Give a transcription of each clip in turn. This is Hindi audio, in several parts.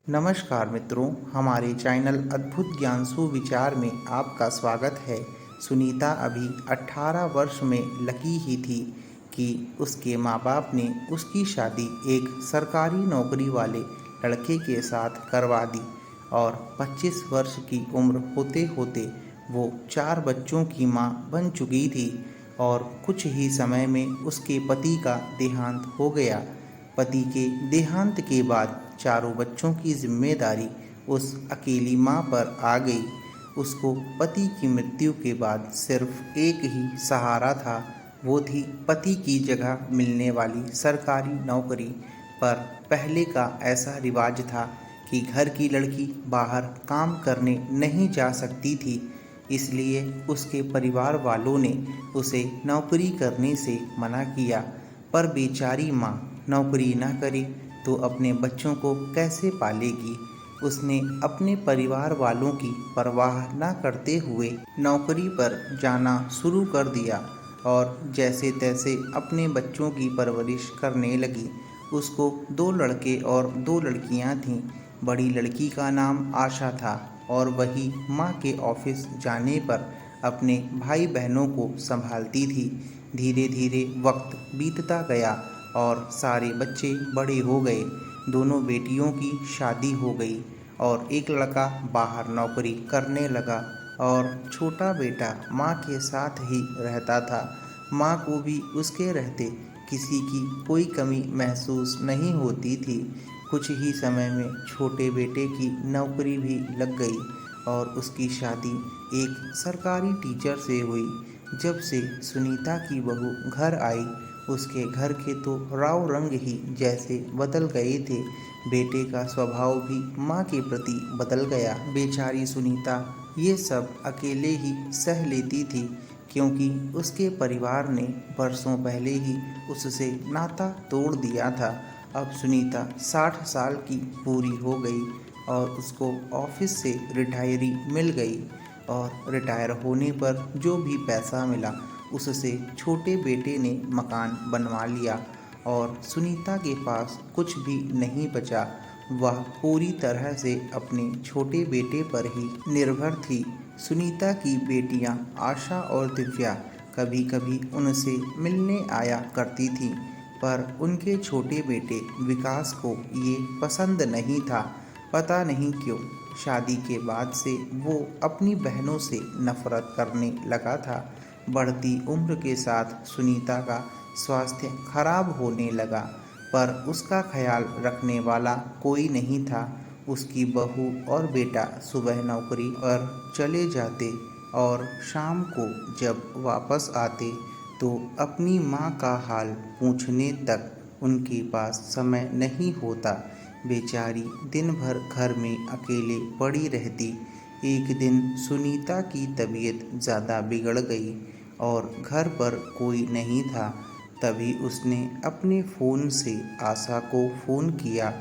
नमस्कार मित्रों, हमारे चैनल अद्भुत ज्ञान सुविचार में आपका स्वागत है। सुनीता अभी 18 वर्ष में लगी ही थी कि उसके माँ बाप ने उसकी शादी एक सरकारी नौकरी वाले लड़के के साथ करवा दी और 25 वर्ष की उम्र होते होते वो 4 बच्चों की माँ बन चुकी थी और कुछ ही समय में उसके पति का देहांत हो गया। पति के देहांत के बाद चारों बच्चों की जिम्मेदारी उस अकेली माँ पर आ गई। उसको पति की मृत्यु के बाद सिर्फ एक ही सहारा था, वो थी पति की जगह मिलने वाली सरकारी नौकरी। पर पहले का ऐसा रिवाज था कि घर की लड़की बाहर काम करने नहीं जा सकती थी, इसलिए उसके परिवार वालों ने उसे नौकरी करने से मना किया। पर बेचारी माँ नौकरी न करे तो अपने बच्चों को कैसे पालेगी। उसने अपने परिवार वालों की परवाह न करते हुए नौकरी पर जाना शुरू कर दिया और जैसे तैसे अपने बच्चों की परवरिश करने लगी। उसको 2 लड़के और 2 लड़कियां थीं। बड़ी लड़की का नाम आशा था और वही माँ के ऑफिस जाने पर अपने भाई बहनों को संभालती थी। धीरे धीरे वक्त बीतता गया और सारे बच्चे बड़े हो गए। दोनों बेटियों की शादी हो गई और एक लड़का बाहर नौकरी करने लगा और छोटा बेटा माँ के साथ ही रहता था। माँ को भी उसके रहते किसी की कोई कमी महसूस नहीं होती थी। कुछ ही समय में छोटे बेटे की नौकरी भी लग गई और उसकी शादी एक सरकारी टीचर से हुई। जब से सुनीता की बहू घर आई, उसके घर के तो राव रंग ही जैसे बदल गए थे। बेटे का स्वभाव भी माँ के प्रति बदल गया। बेचारी सुनीता ये सब अकेले ही सह लेती थी, क्योंकि उसके परिवार ने बरसों पहले ही उससे नाता तोड़ दिया था। अब सुनीता 60 साल की पूरी हो गई और उसको ऑफिस से रिटायरी मिल गई और रिटायर होने पर जो भी पैसा मिला उससे छोटे बेटे ने मकान बनवा लिया और सुनीता के पास कुछ भी नहीं बचा। वह पूरी तरह से अपने छोटे बेटे पर ही निर्भर थी। सुनीता की बेटियां आशा और दिव्या कभी कभी उनसे मिलने आया करती थीं, पर उनके छोटे बेटे विकास को ये पसंद नहीं था। पता नहीं क्यों शादी के बाद से वो अपनी बहनों से नफरत करने लगा था। बढ़ती उम्र के साथ सुनीता का स्वास्थ्य खराब होने लगा, पर उसका ख्याल रखने वाला कोई नहीं था। उसकी बहू और बेटा सुबह नौकरी पर चले जाते और शाम को जब वापस आते तो अपनी माँ का हाल पूछने तक उनके पास समय नहीं होता। बेचारी दिन भर घर में अकेले पड़ी रहती। एक दिन सुनीता की तबीयत ज़्यादा बिगड़ गई और घर पर कोई नहीं था। तभी उसने अपने फ़ोन से आशा को फ़ोन किया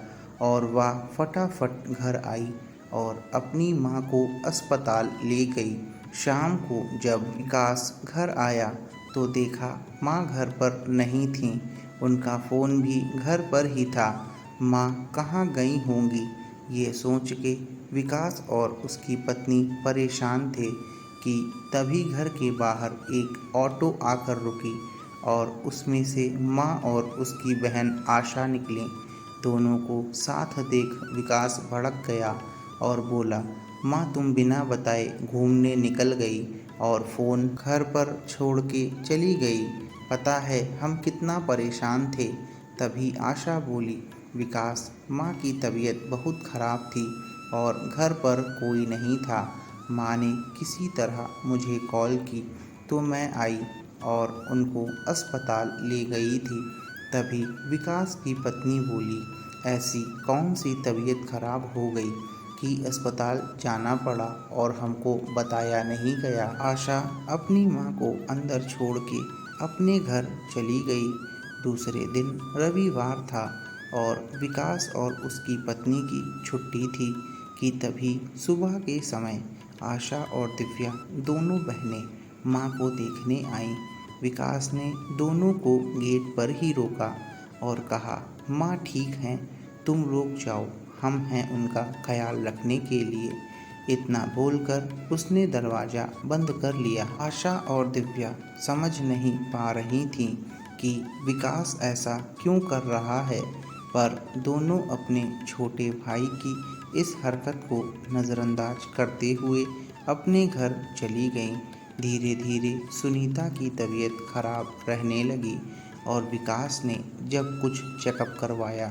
और वह फटाफट घर आई और अपनी माँ को अस्पताल ले गई। शाम को जब विकास घर आया तो देखा माँ घर पर नहीं थीं। उनका फ़ोन भी घर पर ही था। माँ कहाँ गई होंगी, ये सोच के विकास और उसकी पत्नी परेशान थे कि तभी घर के बाहर एक ऑटो आकर रुकी और उसमें से माँ और उसकी बहन आशा निकली। दोनों को साथ देख विकास भड़क गया और बोला, माँ तुम बिना बताए घूमने निकल गई और फ़ोन घर पर छोड़ के चली गई। पता है हम कितना परेशान थे। तभी आशा बोली, विकास माँ की तबीयत बहुत ख़राब थी और घर पर कोई नहीं था। माँ ने किसी तरह मुझे कॉल की तो मैं आई और उनको अस्पताल ले गई थी। तभी विकास की पत्नी बोली, ऐसी कौन सी तबीयत खराब हो गई कि अस्पताल जाना पड़ा और हमको बताया नहीं गया। आशा अपनी माँ को अंदर छोड़ के अपने घर चली गई। दूसरे दिन रविवार था और विकास और उसकी पत्नी की छुट्टी थी कि तभी सुबह के समय आशा और दिव्या दोनों बहनें माँ को देखने आईं। विकास ने दोनों को गेट पर ही रोका और कहा, माँ ठीक हैं, तुम रुक जाओ, हम हैं उनका ख्याल रखने के लिए। इतना बोलकर उसने दरवाज़ा बंद कर लिया। आशा और दिव्या समझ नहीं पा रही थीं कि विकास ऐसा क्यों कर रहा है, पर दोनों अपने छोटे भाई की इस हरकत को नज़रअंदाज करते हुए अपने घर चली गईं। धीरे धीरे सुनीता की तबीयत खराब रहने लगी और विकास ने जब कुछ चेकअप करवाया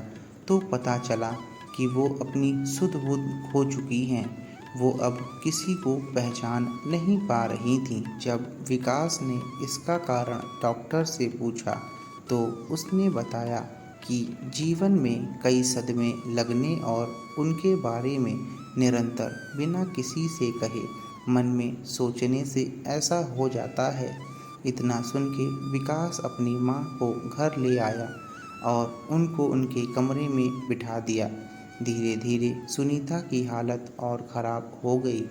तो पता चला कि वो अपनी सुध बुध खो चुकी हैं। वो अब किसी को पहचान नहीं पा रही थीं। जब विकास ने इसका कारण डॉक्टर से पूछा तो उसने बताया कि जीवन में कई सदमे लगने और उनके बारे में निरंतर बिना किसी से कहे मन में सोचने से ऐसा हो जाता है। इतना सुन के विकास अपनी माँ को घर ले आया और उनको उनके कमरे में बिठा दिया। धीरे धीरे सुनीता की हालत और ख़राब हो गई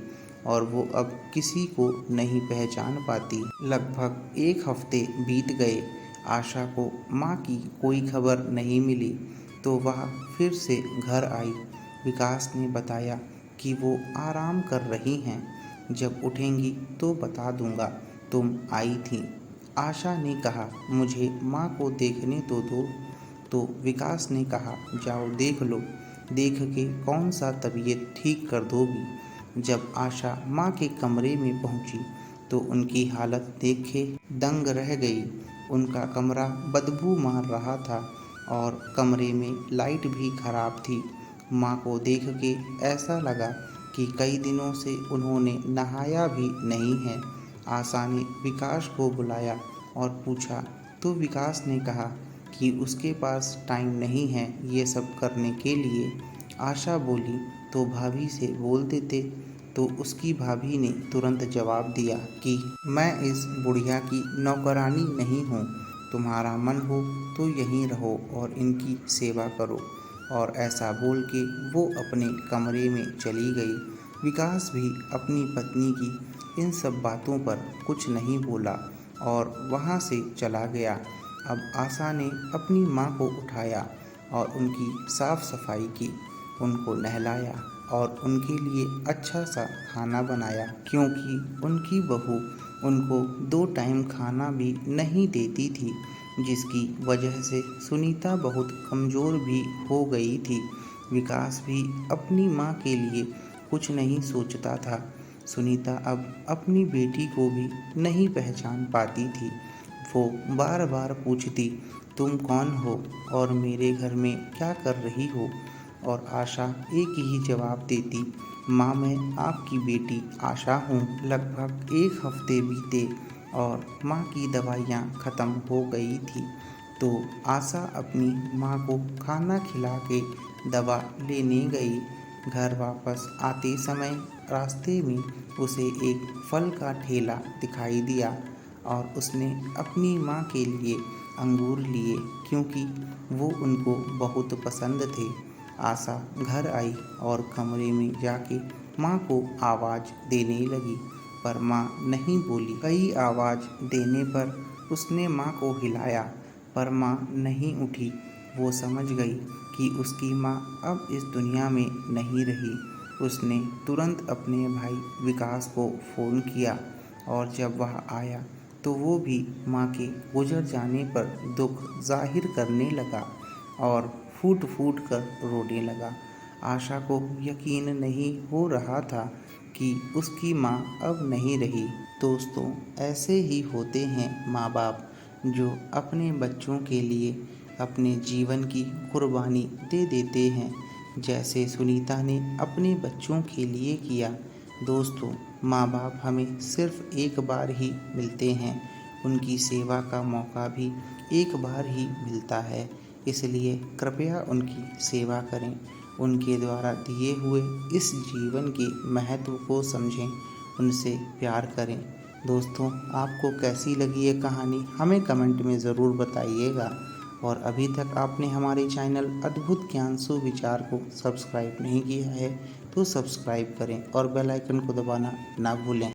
और वो अब किसी को नहीं पहचान पाती। लगभग 1 हफ्ते बीत गए। आशा को माँ की कोई खबर नहीं मिली तो वह फिर से घर आई। विकास ने बताया कि वो आराम कर रही हैं, जब उठेंगी तो बता दूंगा तुम आई थी। आशा ने कहा, मुझे माँ को देखने तो दो। तो विकास ने कहा, जाओ देख लो, देख के कौन सा तबीयत ठीक कर दोगी। जब आशा माँ के कमरे में पहुंची तो उनकी हालत देखे दंग रह गई। उनका कमरा बदबू मार रहा था और कमरे में लाइट भी खराब थी। माँ को देख के ऐसा लगा कि कई दिनों से उन्होंने नहाया भी नहीं है। आशा ने विकास को बुलाया और पूछा तो विकास ने कहा कि उसके पास टाइम नहीं है ये सब करने के लिए। आशा बोली, तो भाभी से बोल देते। तो उसकी भाभी ने तुरंत जवाब दिया कि मैं इस बुढ़िया की नौकरानी नहीं हूँ। तुम्हारा मन हो तो यहीं रहो और इनकी सेवा करो। और ऐसा बोल के वो अपने कमरे में चली गई। विकास भी अपनी पत्नी की इन सब बातों पर कुछ नहीं बोला और वहाँ से चला गया। अब आशा ने अपनी माँ को उठाया और उनकी साफ सफाई की, उनको नहलाया और उनके लिए अच्छा सा खाना बनाया, क्योंकि उनकी बहू उनको 2 टाइम खाना भी नहीं देती थी, जिसकी वजह से सुनीता बहुत कमज़ोर भी हो गई थी। विकास भी अपनी माँ के लिए कुछ नहीं सोचता था। सुनीता अब अपनी बेटी को भी नहीं पहचान पाती थी। वो बार बार पूछती, तुम कौन हो और मेरे घर में क्या कर रही हो। और आशा एक ही जवाब देती, माँ मैं आपकी बेटी आशा हूँ। लगभग 1 हफ्ते बीते और माँ की दवाइयाँ ख़त्म हो गई थी तो आशा अपनी माँ को खाना खिला के दवा लेने गई। घर वापस आते समय रास्ते में उसे एक फल का ठेला दिखाई दिया और उसने अपनी माँ के लिए अंगूर लिए, क्योंकि वो उनको बहुत पसंद थे। आशा घर आई और कमरे में जाके माँ को आवाज़ देने लगी, पर माँ नहीं बोली। कई आवाज़ देने पर उसने माँ को हिलाया, पर माँ नहीं उठी। वो समझ गई कि उसकी माँ अब इस दुनिया में नहीं रही। उसने तुरंत अपने भाई विकास को फ़ोन किया और जब वह आया तो वो भी माँ के गुजर जाने पर दुख जाहिर करने लगा और फूट फूट कर रोने लगा। आशा को यकीन नहीं हो रहा था कि उसकी माँ अब नहीं रही। दोस्तों, ऐसे ही होते हैं माँ बाप जो अपने बच्चों के लिए अपने जीवन की कुर्बानी दे देते हैं, जैसे सुनीता ने अपने बच्चों के लिए किया। दोस्तों, माँ बाप हमें सिर्फ एक बार ही मिलते हैं, उनकी सेवा का मौका भी एक बार ही मिलता है, इसलिए कृपया उनकी सेवा करें। उनके द्वारा दिए हुए इस जीवन के महत्व को समझें, उनसे प्यार करें। दोस्तों, आपको कैसी लगी ये कहानी हमें कमेंट में ज़रूर बताइएगा। और अभी तक आपने हमारे चैनल अद्भुत ज्ञान सुविचार को सब्सक्राइब नहीं किया है तो सब्सक्राइब करें और बेल आइकन को दबाना ना भूलें।